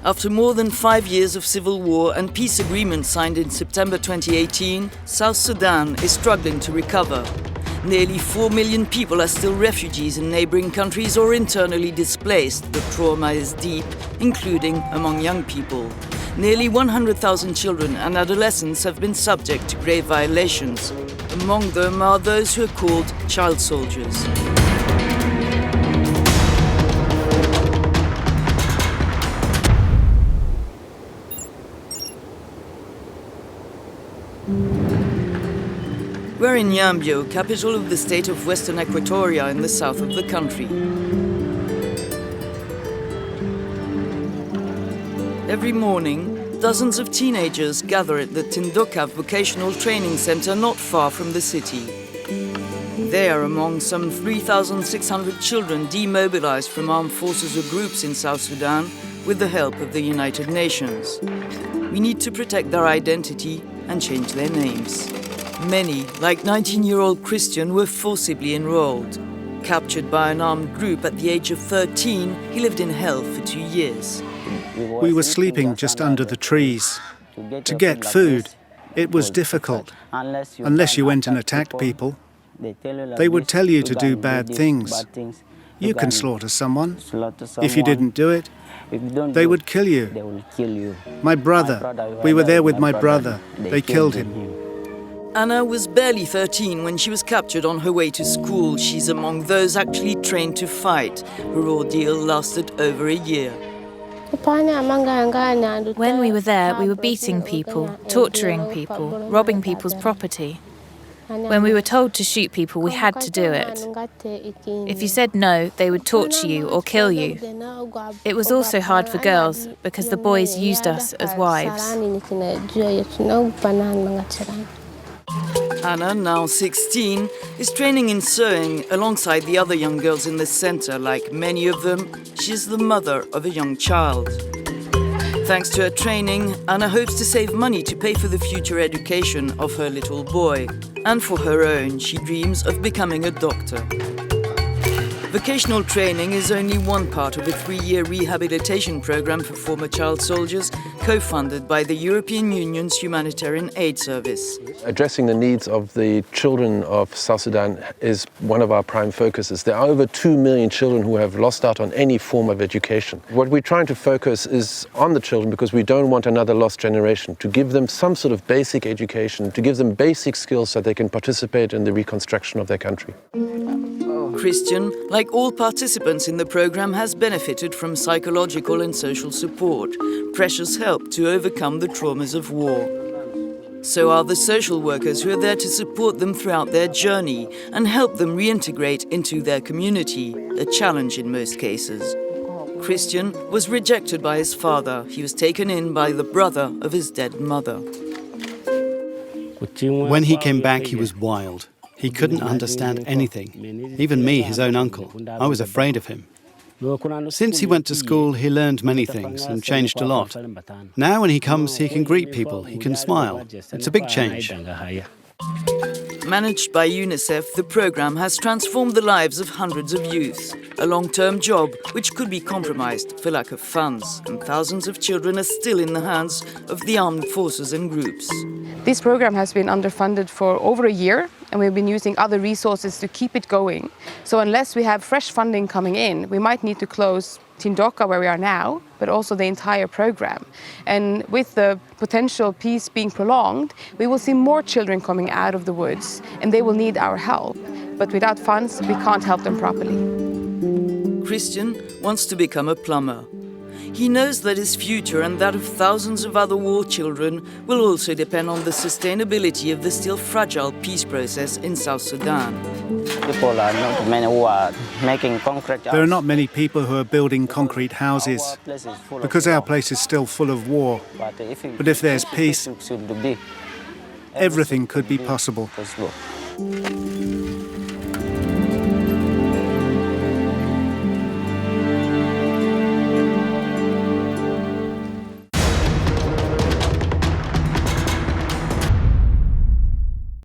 After more than 5 years of civil war and peace agreements signed in September 2018, South Sudan is struggling to recover. Nearly 4 million people are still refugees in neighbouring countries or internally displaced. The trauma is deep, including among young people. Nearly 100,000 children and adolescents have been subject to grave violations. Among them are those who are called child soldiers. We're in Yambio, capital of the state of Western Equatoria in the south of the country. Every morning, dozens of teenagers gather at the Tindoka Vocational Training Center not far from the city. They are among some 3,600 children demobilized from armed forces or groups in South Sudan with the help of the United Nations. We need to protect their identity and change their names. Many, like 19-year-old Christian, were forcibly enrolled. Captured by an armed group at the age of 13, he lived in hell for 2 years. We were sleeping just under the trees. To get food, it was difficult. Unless you went and attacked people, they would tell you to do bad things. You can slaughter someone. If you didn't do it, they would kill you. My brother, we were there with my brother. They killed him. Anna was barely 13 when she was captured on her way to school. She's among those actually trained to fight. Her ordeal lasted over a year. When we were there, we were beating people, torturing people, robbing people's property. When we were told to shoot people, we had to do it. If you said no, they would torture you or kill you. It was also hard for girls because the boys used us as wives. Anna, now 16, is training in sewing alongside the other young girls in the center. Like many of them, she is the mother of a young child. Thanks to her training, Anna hopes to save money to pay for the future education of her little boy. And for her own, she dreams of becoming a doctor. Vocational training is only one part of a 3-year rehabilitation program for former child soldiers, co-funded by the European Union's Humanitarian Aid Service. Addressing the needs of the children of South Sudan is one of our prime focuses. There are over 2 million children who have lost out on any form of education. What we're trying to focus is on the children because we don't want another lost generation, to give them some sort of basic education, to give them basic skills so they can participate in the reconstruction of their country. Christian, like all participants in the program, has benefited from psychological and social support, precious help to overcome the traumas of war. So are the social workers who are there to support them throughout their journey and help them reintegrate into their community, a challenge in most cases. Christian was rejected by his father. He was taken in by the brother of his dead mother. When he came back, he was wild. He couldn't understand anything. Even me, his own uncle. I was afraid of him. Since he went to school, he learned many things and changed a lot. Now when he comes, he can greet people, he can smile. It's a big change. Managed by UNICEF, the program has transformed the lives of hundreds of youths, a long-term job which could be compromised for lack of funds, and thousands of children are still in the hands of the armed forces and groups. This program has been underfunded for over a year, and we've been using other resources to keep it going. So unless we have fresh funding coming in, we might need to close Tindoka, where we are now, but also the entire program. And with the potential peace being prolonged, we will see more children coming out of the woods, and they will need our help. But without funds, we can't help them properly. Christian wants to become a plumber. He knows that his future and that of thousands of other war children will also depend on the sustainability of the still fragile peace process in South Sudan. There There are not many people who are building concrete houses because our place is still full of war. But if there's peace, everything could be possible.